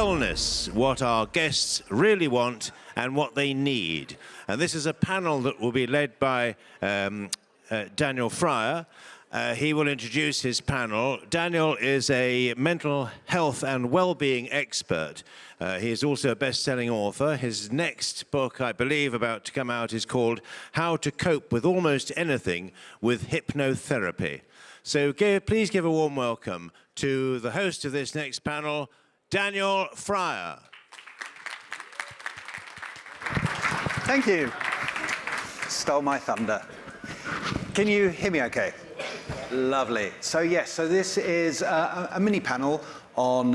wellness, what our guests really want and what they need. And this is a panel that will be led by Daniel Fryer. He will introduce his panel. Daniel is a mental health and well-being expert. He is also a best-selling author. His next book, I believe, about to come out is called How to Cope with Almost Anything with Hypnotherapy. So please give a warm welcome to the host of this next panel, Daniel Fryer. Thank you. Stole my thunder. Can you hear me okay? Lovely. So yes, so this is a mini panel on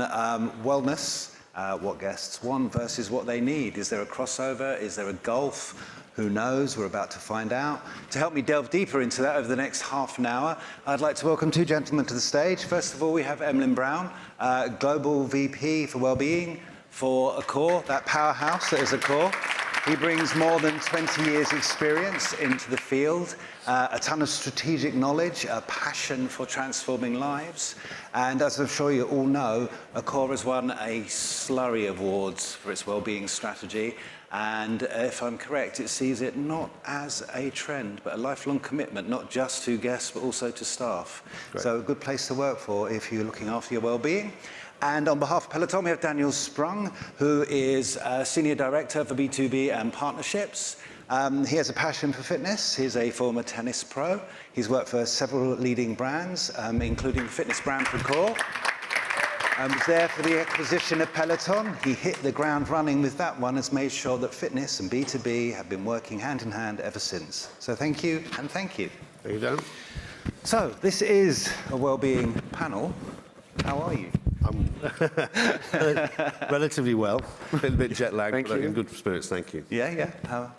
wellness, what guests want versus what they need. Is there a crossover? Is there a gulf? Who knows? We're about to find out. To help me delve deeper into that over the next half an hour, I'd like to welcome two gentlemen to the stage. First of all, we have Emlyn Brown, Global VP for Wellbeing for Accor, that powerhouse that is Accor. He brings more than 20 years experience into the field, a ton of strategic knowledge, a passion for transforming lives. And as I'm sure you all know, Accor has won a slurry of awards for its wellbeing strategy. And if I'm correct, it sees it not as a trend, but a lifelong commitment, not just to guests, but also to staff. Great. So a good place to work for if you're looking after your well-being. And on behalf of Peloton, we have Daniel Sprung, who is Senior Director for B2B and Partnerships. He has a passion for fitness. He's a former tennis pro. He's worked for several leading brands, including the fitness brand Accor. Was there for the acquisition of Peloton. He hit the ground running with that one, has made sure that fitness and B2B have been working hand in hand ever since. So thank you, and thank you. Thank you, Dan. So this is a wellbeing panel. How are you? I'm relatively well. A little bit jet lagged, Thank but you. in good spirits, thank you. Yeah.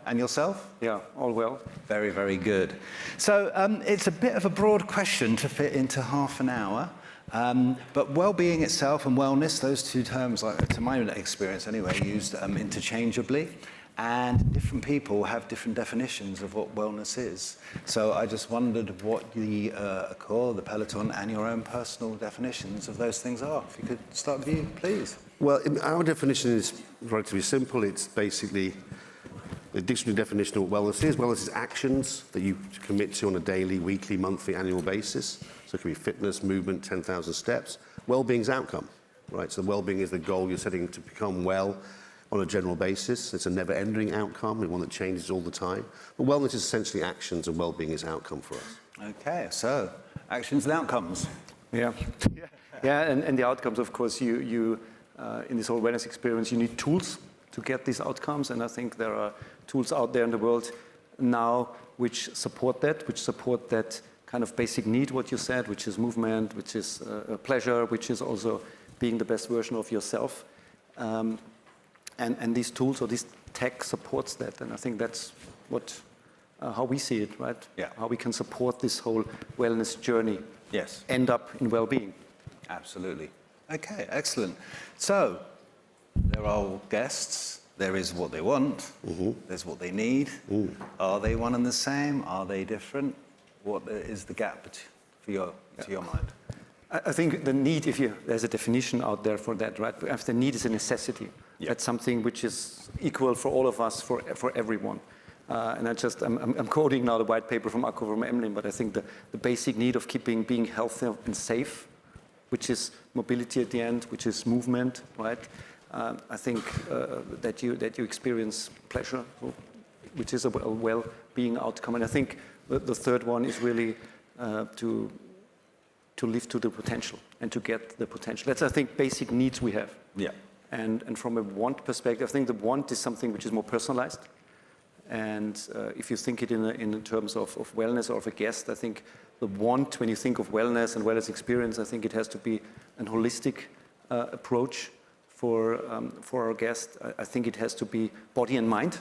And yourself? Yeah, all well. Very, very good. So it's a bit of a broad question to fit into half an hour. But well-being itself and wellness, those two terms, to my experience anyway, used interchangeably. And different people have different definitions of what wellness is. So I just wondered what the Accor, the Peloton, and your own personal definitions of those things are. If you could start with you, please. Well, our definition is relatively simple. It's basically the dictionary definition of what wellness is. Wellness is actions that you commit to on a daily, weekly, monthly, annual basis. So it can be fitness, movement, 10,000 steps. Well-being is outcome, right? So well-being is the goal you're setting to become well on a general basis. It's a never-ending outcome, and one that changes all the time. But wellness is essentially actions, and well-being is outcome for us. Okay, so actions and outcomes. Yeah. And the outcomes, of course, you in this whole wellness experience, you need tools to get these outcomes, and I think there are tools out there in the world now which support that kind of basic need, what you said, which is movement, which is pleasure, which is also being the best version of yourself. And these tools or this tech supports that, and I think that's what how we see it, right? Yeah. How we can support this whole wellness journey. Yes. End up in well-being. Absolutely. Okay, excellent. So there are all guests. There is what they want. There's what they need. Are they one and the same? Are they different? What is the gap to your mind? I think the need, there's a definition out there for that, right? If the need is a necessity, that's something which is equal for all of us, for everyone. And I'm quoting now the white paper from Accor from Emlyn, but I think the basic need of being healthy and safe, which is mobility at the end, which is movement, right? I think that you experience pleasure, which is a well-being outcome. And I think the third one is really to live to the potential and to get the potential. That's, I think, basic needs we have. Yeah. And from a want perspective, I think the want is something which is more personalized. And if you think it in terms of wellness or of a guest, I think the want, when you think of wellness and wellness experience, I think it has to be an holistic approach for our guest. I think it has to be body and mind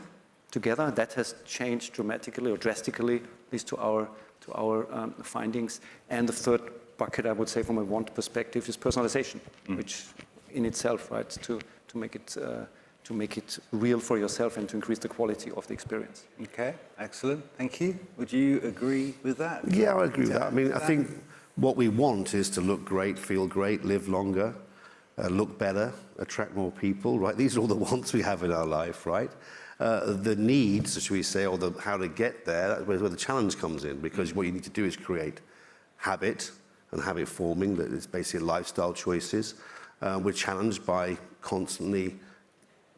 together. That has changed dramatically or drastically, at least to our findings. And the third bucket, I would say, from a want perspective, is personalization, which in itself, right, to make it real for yourself and to increase the quality of the experience. Okay, excellent. Thank you. Would you agree with that? Yeah, I agree with that. I mean, I think what we want is to look great, feel great, live longer. look better, attract more people, right? These are all the wants we have in our life, right? The needs, should we say, or how to get there, that's where the challenge comes in, because what you need to do is create habit and habit forming, that is basically lifestyle choices. We're constantly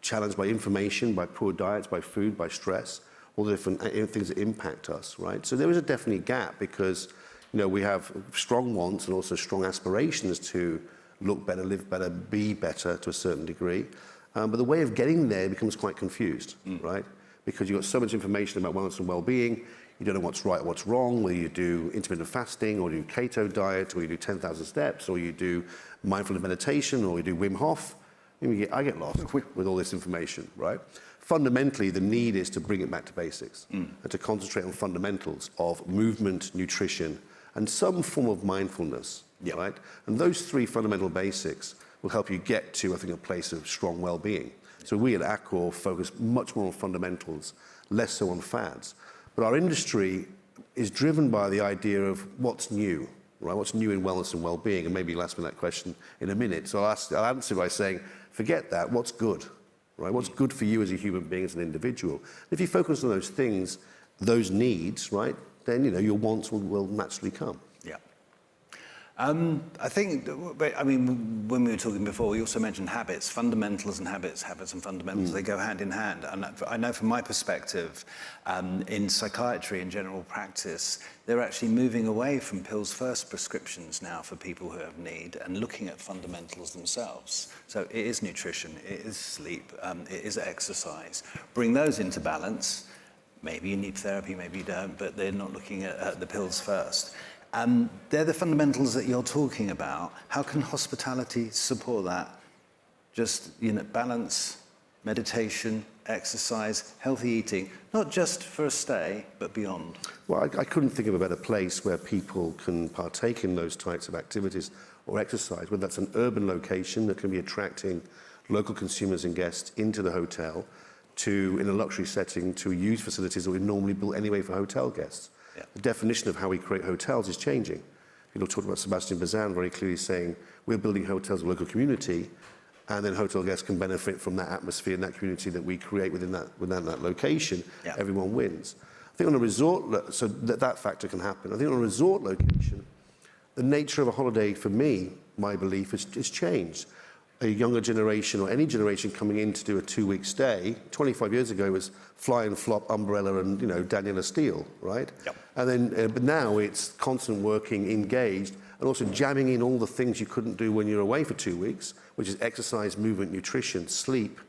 challenged by information, by poor diets, by food, by stress, all the different things that impact us, right? So there is a definite gap because, we have strong wants and also strong aspirations to look better, live better, be better to a certain degree. But the way of getting there becomes quite confused, right? Because you've got so much information about wellness and well-being, you don't know what's right or what's wrong, whether you do intermittent fasting or you do keto diet or you do 10,000 steps or you do mindfulness meditation or you do Wim Hof. I get lost with all this information, right? Fundamentally, the need is to bring it back to basics and to concentrate on fundamentals of movement, nutrition, and some form of mindfulness, right? And those three fundamental basics will help you get to, I think, a place of strong well-being. So we at Accor focus much more on fundamentals, less so on fads. But our industry is driven by the idea of what's new, right? What's new in wellness and well-being? And maybe you'll ask me that question in a minute. So I'll answer by saying, forget that, what's good, right? What's good for you as a human being, as an individual? If you focus on those things, those needs, right, then, your wants will naturally come. Yeah. I think, when we were talking before, we also mentioned habits, fundamentals and habits and fundamentals, they go hand in hand. And I know from my perspective, in psychiatry and general practice, they're actually moving away from pills first prescriptions now for people who have need and looking at fundamentals themselves. So it is nutrition, it is sleep, it is exercise. Bring those into balance. Maybe you need therapy, maybe you don't, but they're not looking at the pills first. They're the fundamentals that you're talking about. How can hospitality support that? Just, balance, meditation, exercise, healthy eating, not just for a stay, but beyond. Well, I couldn't think of a better place where people can partake in those types of activities or exercise, whether that's an urban location that can be attracting local consumers and guests into the hotel, to, in a luxury setting, to use facilities that we've normally built anyway for hotel guests. Yeah. The definition of how we create hotels is changing. People talk about Sebastian Bazin very clearly saying, we're building hotels of local community, and then hotel guests can benefit from that atmosphere and that community that we create within that location. Yeah. Everyone wins. I think on a resort, so that factor can happen. I think on a resort location, the nature of a holiday, for me, my belief, is changed. A younger generation or any generation coming in to do a 2-week stay, 25 years ago was fly and flop, umbrella and, Daniela Steele, right? Yep. And then, but now it's constant working, engaged, and also jamming in all the things you couldn't do when you're away for 2 weeks, which is exercise, movement, nutrition, sleep,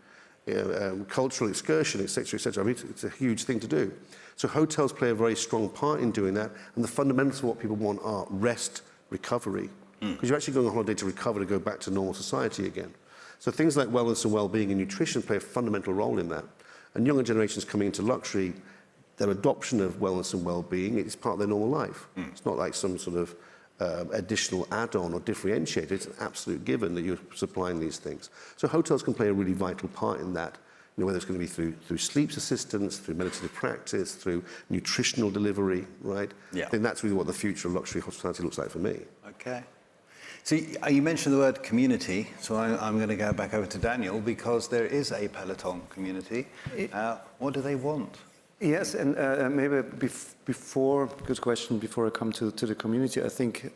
cultural excursion, etc., etc. I mean, it's a huge thing to do. So hotels play a very strong part in doing that, and the fundamentals of what people want are rest, recovery, because you're actually going on holiday to recover, to go back to normal society again. So things like wellness and well-being and nutrition play a fundamental role in that. And younger generations coming into luxury, their adoption of wellness and well-being is part of their normal life. It's not like some sort of additional add-on or differentiator. It's an absolute given that you're supplying these things. So hotels can play a really vital part in that, whether it's going to be through sleep assistance, through meditative practice, through nutritional delivery, right? Yeah. I think that's really what the future of luxury hospitality looks like for me. Okay. So you mentioned the word community, so I'm going to go back over to Daniel, because there is a Peloton community. What do they want? Yes, and maybe good question, before I come to the community, I think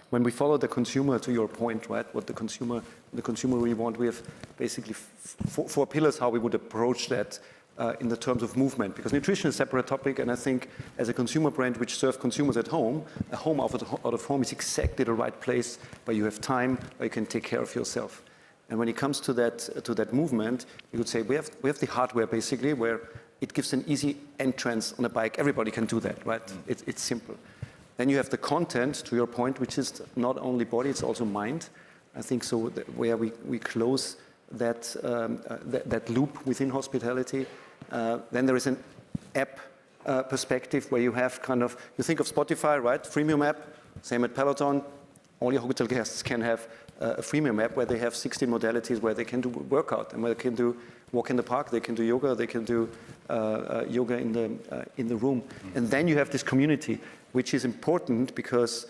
when we follow the consumer, to your point, right, what the consumer really want, we have basically four pillars how we would approach that in the terms of movement, because nutrition is a separate topic, and I think as a consumer brand which serves consumers at home, a home out of home is exactly the right place where you have time, where you can take care of yourself. And when it comes to that movement, you could say we have the hardware basically where it gives an easy entrance on a bike. Everybody can do that, right? It's simple. Then you have the content, to your point, which is not only body, it's also mind. I think so where we close that loop within hospitality. Then there is an app perspective where you have you think of Spotify, right? Freemium app, same at Peloton. All your hotel guests can have a freemium app where they have 16 modalities where they can do workout and where they can do walk in the park, they can do yoga, they can do yoga in the room. And then you have this community, which is important because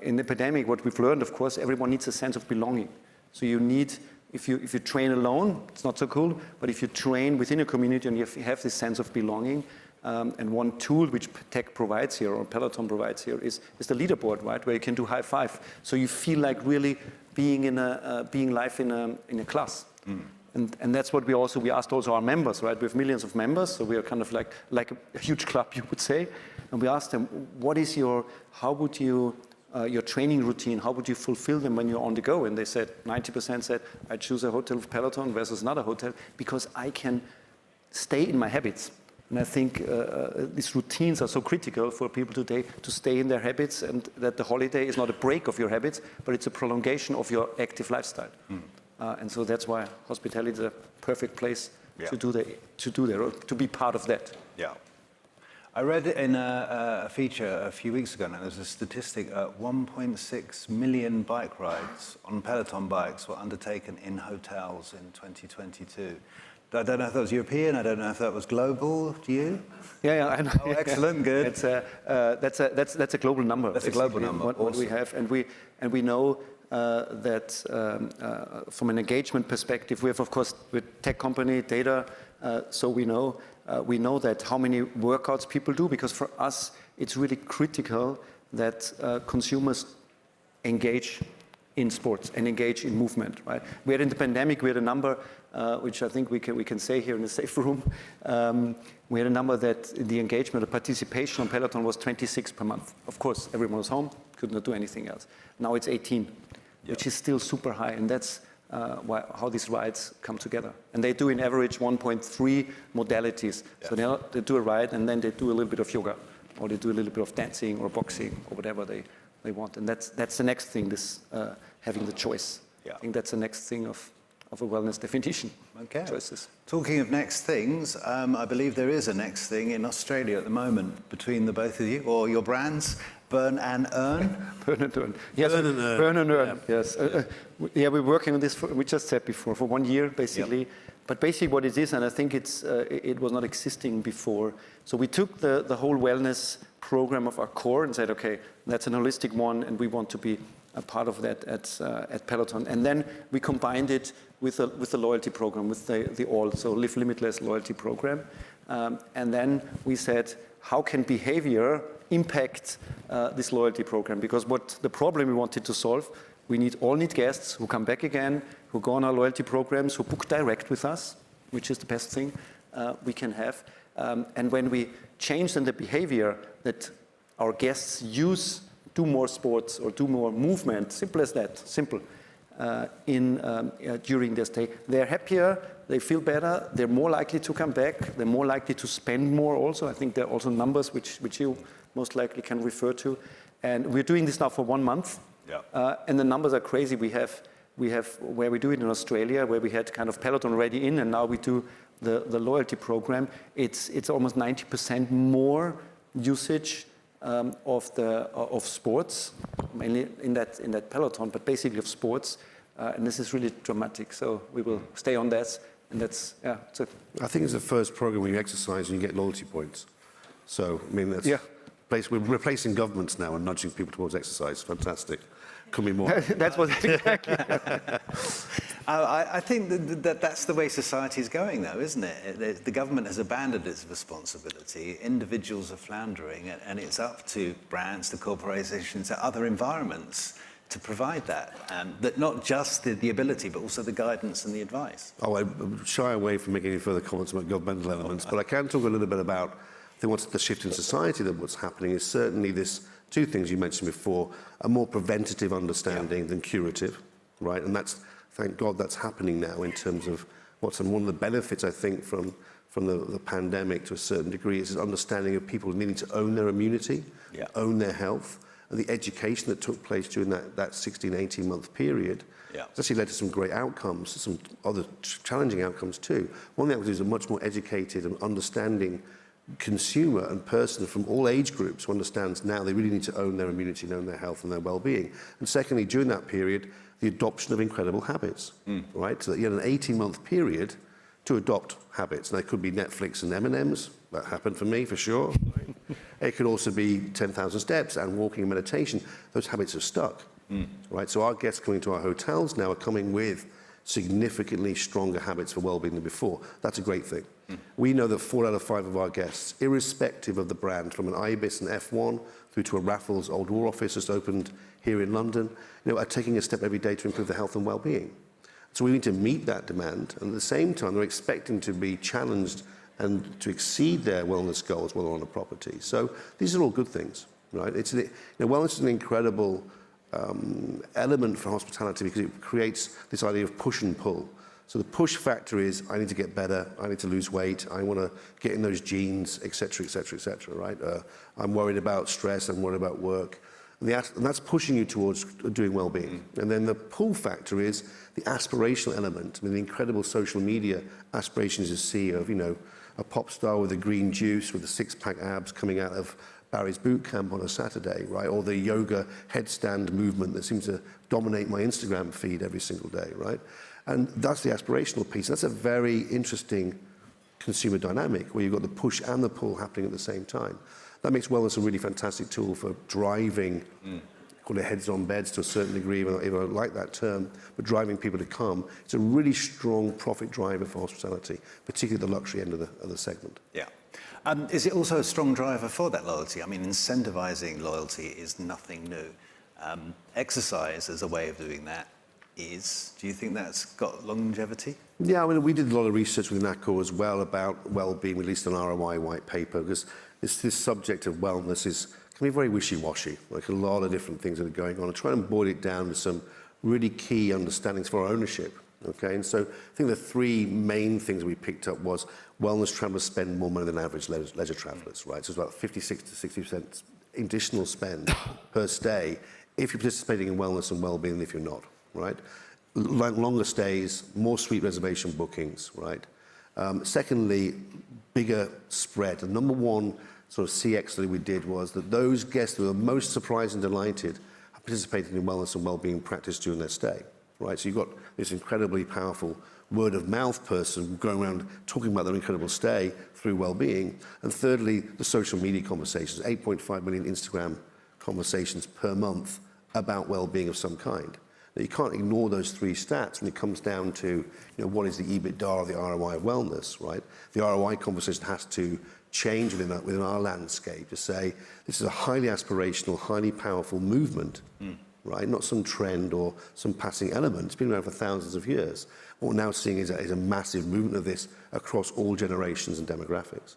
in the pandemic, what we've learned, of course, everyone needs a sense of belonging. So you need, if you train alone, it's not so cool, but if you train within a community and you have this sense of belonging, and one tool which Tech provides here, or Peloton provides here, is the leaderboard, right, where you can do high five. So you feel like really being live in a class. And that's what we asked also our members, right? We have millions of members, so we are kind of like a huge club, you would say. And we asked them, how would you, your training routine, how would you fulfill them when you're on the go? And they said, 90% said, I choose a hotel with Peloton versus another hotel because I can stay in my habits. And I think these routines are so critical for people today to stay in their habits, and that the holiday is not a break of your habits, but it's a prolongation of your active lifestyle. And so that's why hospitality is a perfect place to do that, or to be part of that. Yeah. I read in a feature a few weeks ago now, there's a statistic, 1.6 million bike rides on Peloton bikes were undertaken in hotels in 2022. I don't know if that was European, I don't know if that was global, do you? Yeah, I know. Oh, excellent, good. That's a global number. That's a global number, what we have, and we know that from an engagement perspective, we have, of course, with tech company data, so we know that how many workouts people do, because for us, it's really critical that consumers engage in sports and engage in movement, right? We had in the pandemic, we had a number, which I think we can say here in the safe room. We had a number that the engagement, the participation on Peloton was 26 per month. Of course, everyone was home, could not do anything else. Now it's 18, which is still super high, and that's how these rides come together. And they do in average 1.3 modalities. So they do a ride, and then they do a little bit of yoga, or they do a little bit of dancing or boxing or whatever they want. And that's the next thing, this having the choice. I think that's the next thing of a wellness definition. Okay. Choices. Talking of next things, I believe there is a next thing in Australia at the moment between the both of you, or your brands, Burn and Earn. Burn and Earn. Yes, Burn and Earn. Burn and Earn. Yeah. Yes. We're working on this, we just said before, for 1 year, basically. Yep. But basically what it is, and I think it was not existing before. So we took the whole wellness program of our core and said, okay, that's an holistic one, and we want to be a part of that at Peloton. And then we combined it with the loyalty program, with the ALL, so Live Limitless loyalty program. And then we said, how can behavior impact this loyalty program? Because what the problem we wanted to solve, we all need guests who come back again, who go on our loyalty programs, who book direct with us, which is the best thing we can have. And when we change then the behavior that our guests do more sports or do more movement, simple as that, simple, during their stay, they're happier, they feel better, they're more likely to come back, they're more likely to spend more also. I think there are also numbers which you most likely can refer to. And we're doing this now for 1 month. Yeah. And the numbers are crazy. We have where we do it in Australia, where we had kind of Peloton already in, and now we do the loyalty program. It's almost 90% more usage of sports, mainly in that Peloton, but basically of sports. And this is really dramatic. So we will stay on that. And that's, I think it's the first program where you exercise and you get loyalty points. So, I mean, we're replacing governments now and nudging people towards exercise. Fantastic. Couldn't be more. That's what exactly. I think that's the way society is going, though, isn't it? The government has abandoned its responsibility. Individuals are floundering, and it's up to brands, to corporations, to other environments to provide that not just the ability, but also the guidance and the advice. I shy away from making any further comments about governmental elements, but I can talk a little bit about, I think, what's the shift in society, that what's happening is certainly this, two things you mentioned before, a more preventative understanding than curative, right? And that's, thank God that's happening now in terms of one of the benefits, I think, from the pandemic to a certain degree is this understanding of people needing to own their immunity, own their health, and the education that took place during that 16, 18-month period has actually led to some great outcomes, some other challenging outcomes too. One of the outcomes is a much more educated and understanding consumer and person from all age groups who understands now they really need to own their immunity and own their health and their well-being. And secondly, during that period, the adoption of incredible habits, right? So that you had an 18-month period to adopt habits. And they could be Netflix and M&Ms. That happened for me, for sure. It could also be 10,000 steps and walking and meditation. Those habits have stuck. right? So our guests coming to our hotels now are coming with significantly stronger habits for well-being than before. That's a great thing. We know that 4 out of 5 of our guests, irrespective of the brand, from an Ibis and F1 through to a Raffles Old War office just opened here in London, are taking a step every day to improve their health and well-being. So we need to meet that demand, and at the same time, they're expecting to be challenged and to exceed their wellness goals while they're on a property. So these are all good things, right? Wellness is an incredible element for hospitality because it creates this idea of push and pull. So the push factor is, I need to get better, I need to lose weight, I want to get in those jeans, et cetera, right? I'm worried about stress, I'm worried about work. And that's pushing you towards doing well-being. And then the pull factor is the aspirational element. I mean, the incredible social media aspirations you see of, a pop star with a green juice with a six-pack abs coming out of Barry's boot camp on a Saturday, right? Or the yoga headstand movement that seems to dominate my Instagram feed every single day, right? And that's the aspirational piece. That's a very interesting consumer dynamic where you've got the push and the pull happening at the same time. That makes wellness a really fantastic tool for driving, call it heads on beds to a certain degree, if I don't like that term, but driving people to come. It's a really strong profit driver for hospitality, particularly the luxury end of the segment. Yeah. Is it also a strong driver for that loyalty? I mean, incentivizing loyalty is nothing new. Exercise as a way of doing that do you think that's got longevity? Yeah, I mean, we did a lot of research with NACO as well about well-being. We released an ROI white paper because this subject of wellness can be very wishy-washy, like a lot of different things that are going on, and try and boil it down to some really key understandings for our ownership. Okay, and so I think the 3 main things we picked up was wellness travelers spend more money than average leisure travelers, right? So it's about 56 to 60% additional spend per stay if you're participating in wellness and well-being than if you're not, right? Longer stays, more suite reservation bookings, right? Secondly, bigger spread. The number one sort of CX that we did was that those guests who were most surprised and delighted are participating in wellness and well-being practice during their stay, right? So you've got this incredibly powerful word-of-mouth person going around talking about their incredible stay through well-being. And thirdly, the social media conversations, 8.5 million Instagram conversations per month about well-being of some kind. Now, you can't ignore those 3 stats when it comes down to, what is the EBITDA or the ROI of wellness, right? The ROI conversation has to change within our landscape to say this is a highly aspirational, highly powerful movement, right? Not some trend or some passing element. It's been around for thousands of years. What we're now seeing is a massive movement of this across all generations and demographics.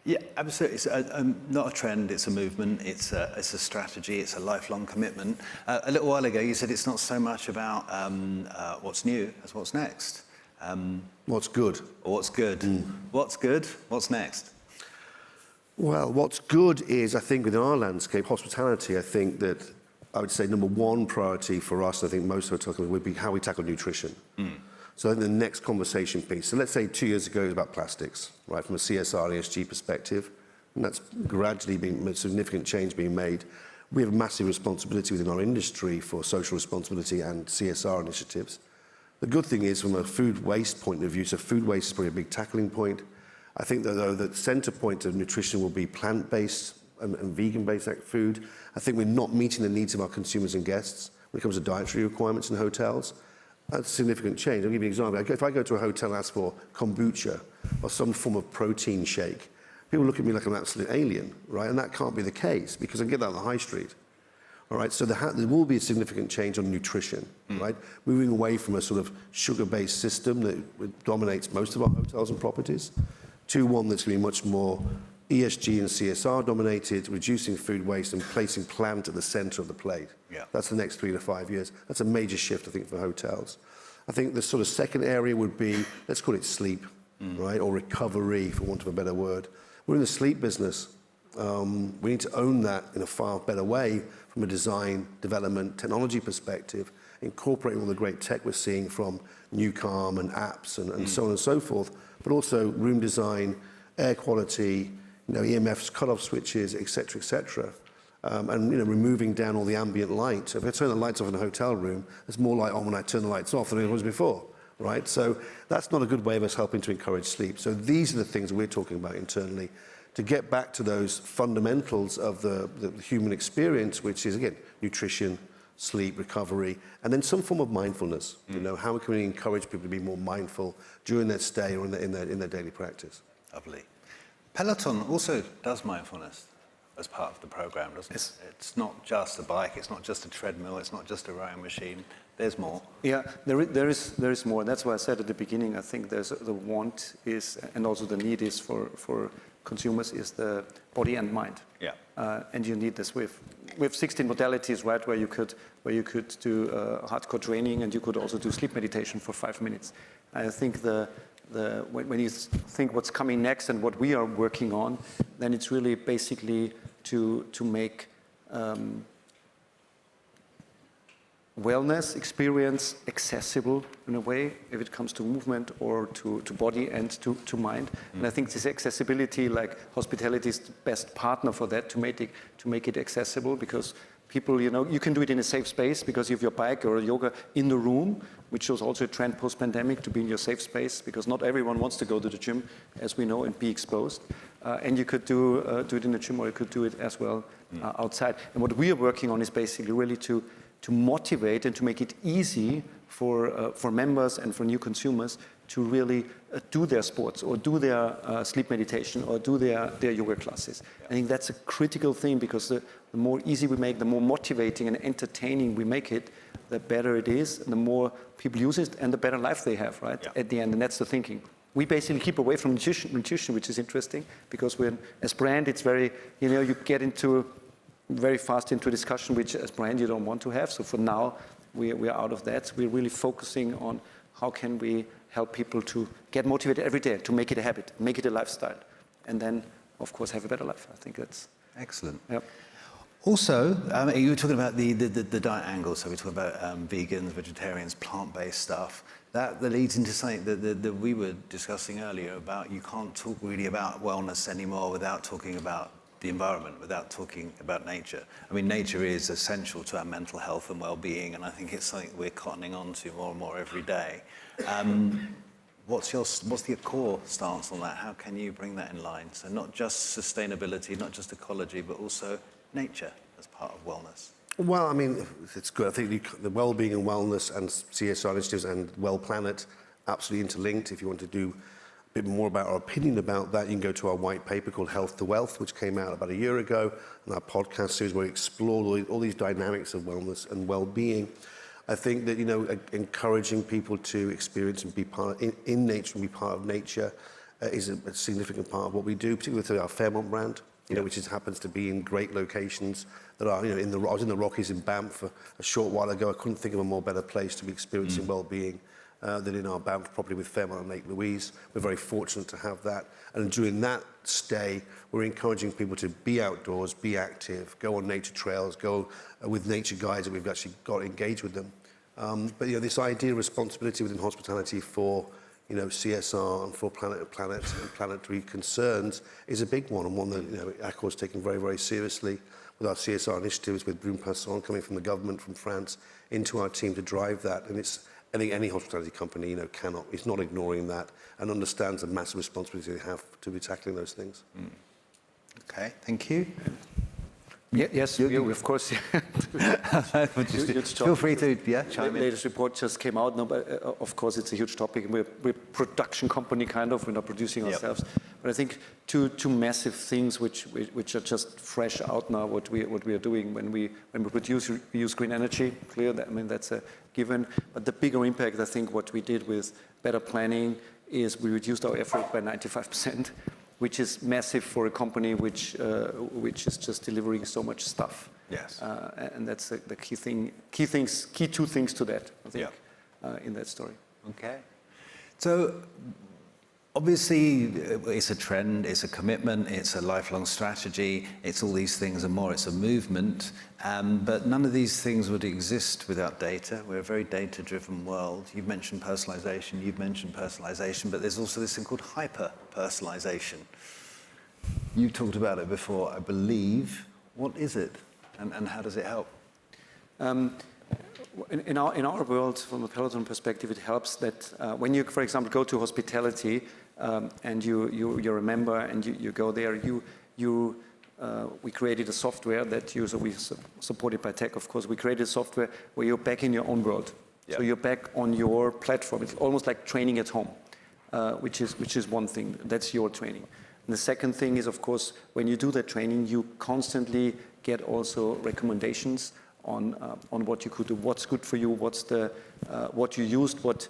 Yeah, absolutely. It's not a trend, it's a movement, it's a strategy, it's a lifelong commitment. A little while ago, you said it's not so much about what's new as what's next. What's good? Or what's good. What's good? What's next? Well, what's good is, I think, within our landscape, hospitality, I think that I would say number 1 priority for us, I think most hotels would be how we tackle nutrition. So I think the next conversation piece, so let's say 2 years ago it was about plastics, right, from a CSR and ESG perspective, and that's gradually been a significant change being made. We have a massive responsibility within our industry for social responsibility and CSR initiatives. The good thing is, from a food waste point of view, so food waste is probably a big tackling point. I think that, though, the centre point of nutrition will be plant-based and vegan-based food. I think we're not meeting the needs of our consumers and guests when it comes to dietary requirements in hotels. That's a significant change. I'll give you an example. If I go to a hotel and ask for kombucha or some form of protein shake, people look at me like I'm an absolute alien, right? And that can't be the case because I can get that on the high street. All right, so there will be a significant change on nutrition, right? Moving away from a sort of sugar-based system that dominates most of our hotels and properties to one that's going to be much more ESG and CSR dominated, reducing food waste and placing plant at the centre of the plate. Yeah. That's the next 3 to 5 years. That's a major shift, I think, for hotels. I think the sort of second area would be, let's call it sleep, right? Or recovery, for want of a better word. We're in the sleep business. We need to own that in a far better way from a design, development, technology perspective, incorporating all the great tech we're seeing from Newcalm and apps and so on and so forth, but also room design, air quality, EMFs, cut-off switches, et cetera, and removing down all the ambient light. So if I turn the lights off in a hotel room, there's more light on when I turn the lights off than there was before, right? So that's not a good way of us helping to encourage sleep. So these are the things we're talking about internally to get back to those fundamentals of the human experience, which is, again, nutrition, sleep, recovery, and then some form of mindfulness. You know, how can we encourage people to be more mindful during their stay or in their daily practice? Lovely. Peloton also does mindfulness as part of the program, doesn't it? It's not just a bike, it's not just a treadmill, it's not just a rowing machine. There's more. Yeah, there is more. That's why I said at the beginning, I think there's the want is, and also the need is for consumers is the body and mind. Yeah. And you need this with 16 modalities, right, where you could do hardcore training, and you could also do sleep meditation for 5 minutes. I think when you think what's coming next and what we are working on, then it's really basically to make wellness experience accessible in a way, if it comes to movement or to body and to mind. And I think this accessibility, like hospitality is the best partner for that, to make it accessible, because people, you know, you can do it in a safe space because you have your bike or yoga in the room, which was also a trend post-pandemic, to be in your safe space, because not everyone wants to go to the gym, as we know, and be exposed. And you could do it in the gym, or you could do it as well outside. And what we are working on is basically really to motivate and to make it easy for members and for new consumers to really do their sports or do their sleep meditation or do their yoga classes. Yeah. I think that's a critical thing, because the more easy we make, the more motivating and entertaining we make it, the better it is, and the more people use it, and the better life they have, right, at the end. And that's the thinking. We basically keep away from nutrition, which is interesting, because as brand, it's very, you know, you get very fast into a discussion which as brand you don't want to have. So for now, we are out of that. We're really focusing on how can we help people to get motivated every day, to make it a habit, make it a lifestyle, and then, of course, have a better life. I think that's... Excellent. Yep. Also, you were talking about the diet angle, so we talk about vegans, vegetarians, plant-based stuff. That leads into something that we were discussing earlier about you can't talk really about wellness anymore without talking about the environment, without talking about nature. I mean, nature is essential to our mental health and well-being, and I think it's something we're cottoning on to more and more every day. What's the core stance on that? How can you bring that in line? So not just sustainability, not just ecology, but also nature as part of wellness. Well, I mean, it's good. I think the well-being and wellness and CSR initiatives and Well Planet absolutely interlinked. If you want to do a bit more about our opinion about that, you can go to our white paper called Health to Wealth, which came out about a year ago, and our podcast series where we explored all these dynamics of wellness and well-being. I think that, you know, encouraging people to experience and be part in nature and be part of nature is a significant part of what we do, particularly with our Fairmont brand, you know, which happens to be in great locations that are, you know, I was in the Rockies in Banff a short while ago. I couldn't think of a more better place to be experiencing well-being than in our Banff property with Fairmont and Lake Louise. We're very fortunate to have that. And during that stay, we're encouraging people to be outdoors, be active, go on nature trails, go with nature guides that we've actually got to engage with them. But, you know, this idea of responsibility within hospitality for, you know, CSR and for planetary concerns is a big one, and one that, you know, Accor is taking very, very seriously with our CSR initiatives, with Brune Poisson coming from the government, from France, into our team to drive that. And it's, I think any hospitality company, you know, is not ignoring that and understands the massive responsibility they have to be tackling those things. Okay, thank you. Yes, you, of course. Feel free to chime in. The latest report just came out. No, but of course, it's a huge topic. We're a production company, kind of. We're not producing ourselves. But I think two massive things which are just fresh out now. What we are doing when we produce, we use green energy. Clear that, I mean, that's a given. But the bigger impact, I think, what we did with better planning is we reduced our effort by 95%. Which is massive for a company which is just delivering so much stuff. Yes. And that's the key thing. Key two things to that, I think, in that story. Okay. So obviously it's a trend, it's a commitment, it's a lifelong strategy, it's all these things and more, it's a movement. But none of these things would exist without data. We're a very data-driven world. You've mentioned personalization, but there's also this thing called hyper-personalization. You talked about it before, I believe. What is it, and how does it help? In our world, from a Peloton perspective, it helps that when you, for example, go to hospitality, and you're a member and you go there, we created a software that we supported by tech, of course. We created a software where you're back in your own world. Yeah. So you're back on your platform. It's almost like training at home, which is one thing. That's your training. And the second thing is, of course, when you do that training, you constantly get also recommendations on what you could do, what's good for you, what you used, what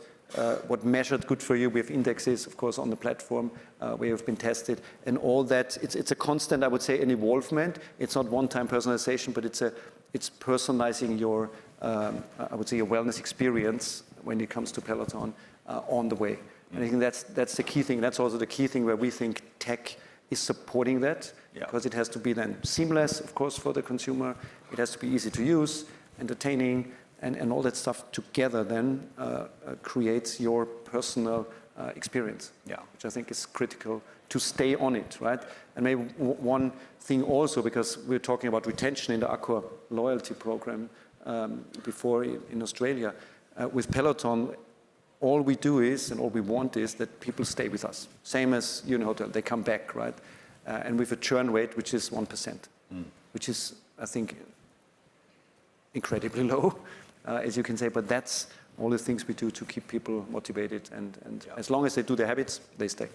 measured good for you. We have indexes, of course, on the platform where you've been tested, and all that. It's a constant, I would say, an involvement. It's not one-time personalization, but it's personalizing your, I would say, your wellness experience when it comes to Peloton on the way. And I think that's the key thing. That's also the key thing where we think tech is supporting that, because it has to be then seamless, of course, for the consumer. It has to be easy to use, entertaining, and all that stuff together then creates your personal experience, which I think is critical to stay on it, right? And maybe one thing also, because we're talking about retention in the Accor loyalty program before in Australia, with Peloton, all we do is, and all we want is that people stay with us. Same as you in a hotel, they come back, right? And with a churn rate, which is 1%, which is, I think, incredibly low, as you can say, but that's all the things we do to keep people motivated, and as long as they do their habits, they stay.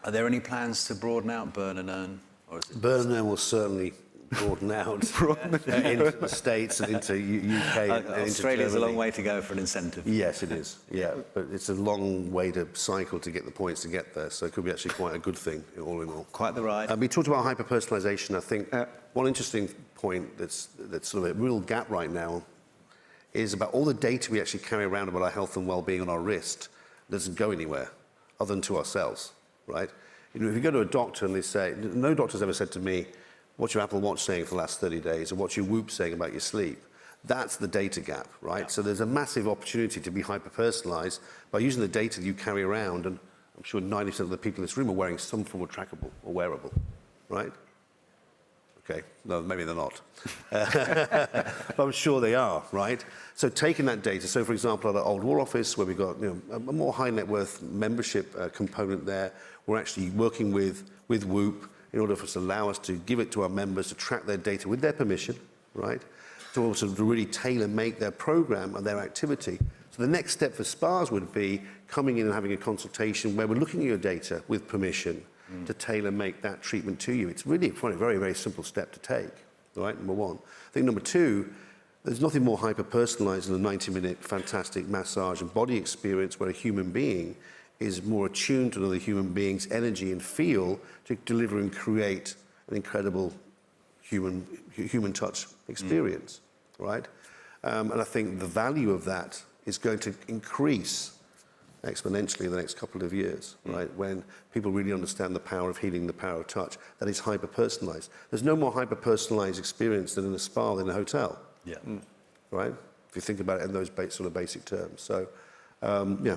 Are there any plans to broaden out Burn and Earn? Or is it Burn and Earn will certainly broaden out into the States and into UK and into Australia's a Germany. long way to go for an incentive. Yes, it is. Yeah, but it's a long way to cycle to get the points to get there. So it could be actually quite a good thing, all in all. Quite the ride. We talked about hyper-personalisation. I think one interesting point that's sort of a real gap right now is about all the data we actually carry around about our health and well-being on our wrist doesn't go anywhere other than to ourselves, right? You know, if you go to a doctor and they say, no doctor's ever said to me, what's your Apple Watch saying for the last 30 days, or what's your Whoop saying about your sleep? That's the data gap, right? So there's a massive opportunity to be hyper-personalised by using the data that you carry around, and I'm sure 90% of the people in this room are wearing some form of trackable or wearable, right? Okay, no, maybe they're not. But I'm sure they are, right? So taking that data, so for example, at our Old War Office, where we've got a more high net worth membership component there, we're actually working with Whoop in order for us to allow us to give it to our members to track their data with their permission, right? To also really tailor make their program and their activity. So the next step for spas would be coming in and having a consultation where we're looking at your data with permission to tailor make that treatment to you. It's really a very, very simple step to take, right? Number one. I think number two, there's nothing more hyper-personalized than a 90-minute fantastic massage and body experience where a human being is more attuned to another human being's energy and feel to deliver and create an incredible human touch experience, right? And I think the value of that is going to increase exponentially in the next couple of years, right? When people really understand the power of healing, the power of touch, that is hyper-personalized. There's no more hyper-personalized experience than in a spa than in a hotel, right? If you think about it in those sort of basic terms. So, yeah,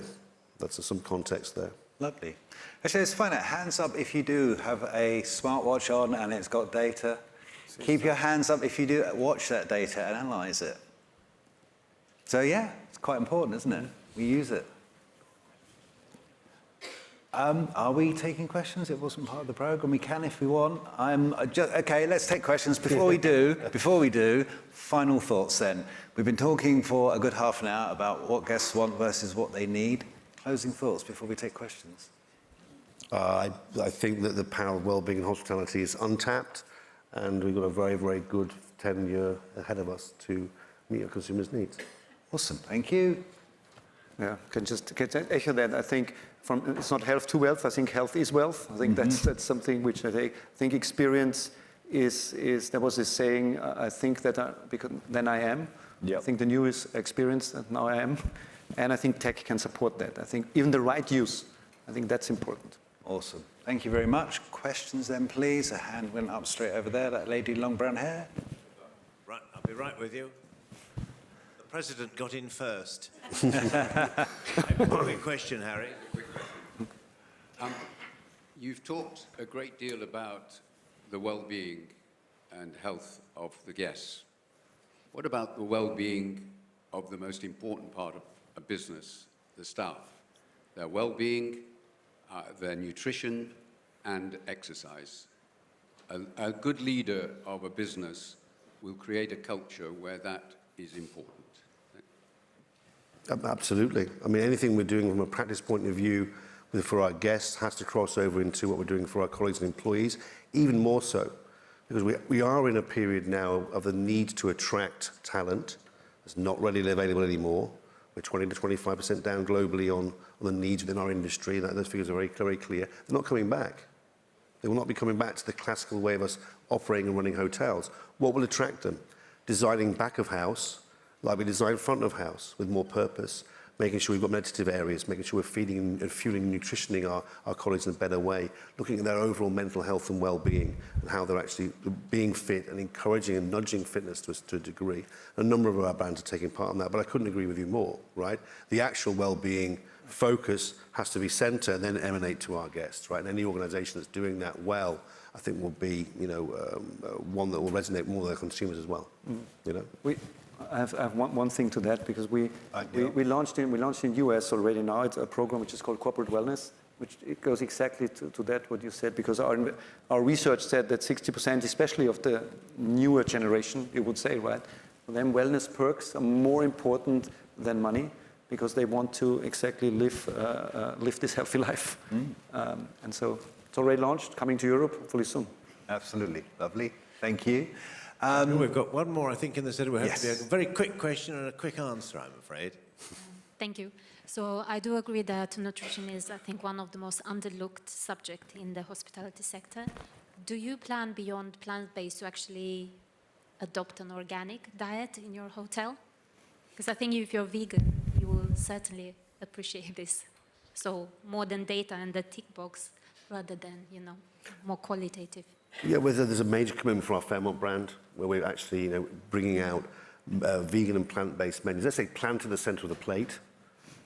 that's some context there. Lovely. Actually, let's find out. Hands up if you do have a smartwatch on and it's got data. Keep your hands up if you do watch that data and analyze it. So, yeah, it's quite important, isn't it? We use it. Are we taking questions? It wasn't part of the program. We can if we want. Okay, let's take questions. Before we do, final thoughts then. We've been talking for a good half an hour about what guests want versus what they need. Closing thoughts before we take questions. I think that the power of well-being and hospitality is untapped, and we've got a very, very good 10-year ahead of us to meet our consumers' needs. Awesome. Thank you. Yeah, can echo that. I think it's not health to wealth. I think health is wealth. I think that's something which I think experience is. There was this saying. I think that because then I am. Yep. I think the new is experience, and now I am, and I think tech can support that. I think even the right use. I think that's important. Awesome. Thank you very much. Questions then, please. A hand went up straight over there. That lady, long brown hair. Right, I'll be right with you. The president got in first. Quick question, Harry. You've talked a great deal about the well-being and health of the guests. What about the well-being of the most important part of a business, the staff? Their well-being their nutrition and exercise. A good leader of a business will create a culture where that is important. Absolutely. I mean, anything we're doing from a practice point of view for our guests has to cross over into what we're doing for our colleagues and employees, even more so, because we are in a period now of the need to attract talent that's not readily available anymore. We're 20 to 25% down globally on the needs within our industry. Those figures are very, very clear. They're not coming back. They will not be coming back to the classical way of us operating and running hotels. What will attract them? Designing back of house, like we design front of house, with more purpose, making sure we've got meditative areas, making sure we're feeding and fueling and nutritioning our colleagues in a better way, looking at their overall mental health and well-being and how they're actually being fit and encouraging and nudging fitness to a degree. A number of our brands are taking part in that, but I couldn't agree with you more, right? The actual well-being focus has to be centre and then emanate to our guests, right? And any organisation that's doing that well, I think will be, one that will resonate more with their consumers as well, you know? I have one thing to that, because we launched in US already now. It's a program which is called Corporate Wellness, which it goes exactly to that, what you said, because our research said that 60%, especially of the newer generation, you would say, right, for them wellness perks are more important than money, because they want to exactly live this healthy life. And so it's already launched, coming to Europe, hopefully soon. Absolutely. Lovely. Thank you. We've got one more, I think, in the center. We have Yes. to be a very quick question and a quick answer, I'm afraid. Thank you. So I do agree that nutrition is, I think, one of the most underlooked subject in the hospitality sector. Do you plan beyond plant-based to actually adopt an organic diet in your hotel? Because I think if you're vegan, you will certainly appreciate this. So more than data and the tick box, rather than, more qualitative. Yeah, well, there's a major commitment for our Fairmont brand, where we're actually bringing out vegan and plant-based menus. Let's say plant at the centre of the plate,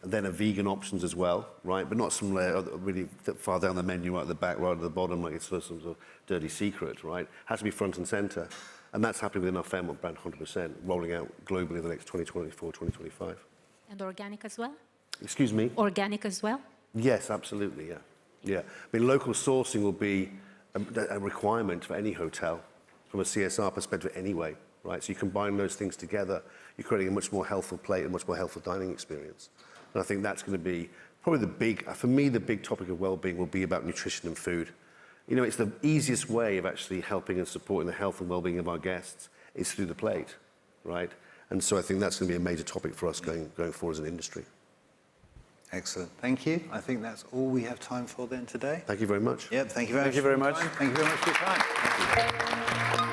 and then a vegan options as well, right? But not some really far down the menu, right at the back, right at the bottom, like it's sort of some sort of dirty secret, right? Has to be front and centre. And that's happening within our Fairmont brand 100%, rolling out globally in the next 2024, 2025. And organic as well? Excuse me? Organic as well? Yes, absolutely, yeah. Yeah. I mean, local sourcing will be a requirement for any hotel from a CSR perspective anyway, right? So you combine those things together, you're creating a much more healthful plate and much more healthful dining experience. And I think that's going to be probably for me, the big topic of well-being will be about nutrition and food. It's the easiest way of actually helping and supporting the health and well-being of our guests is through the plate, right? And so I think that's going to be a major topic for us going forward as an industry. Excellent. Thank you. I think that's all we have time for then today. Thank you very much. Yep. Thank you very much. Thank you very much. Thank you very much for your time. Thank you.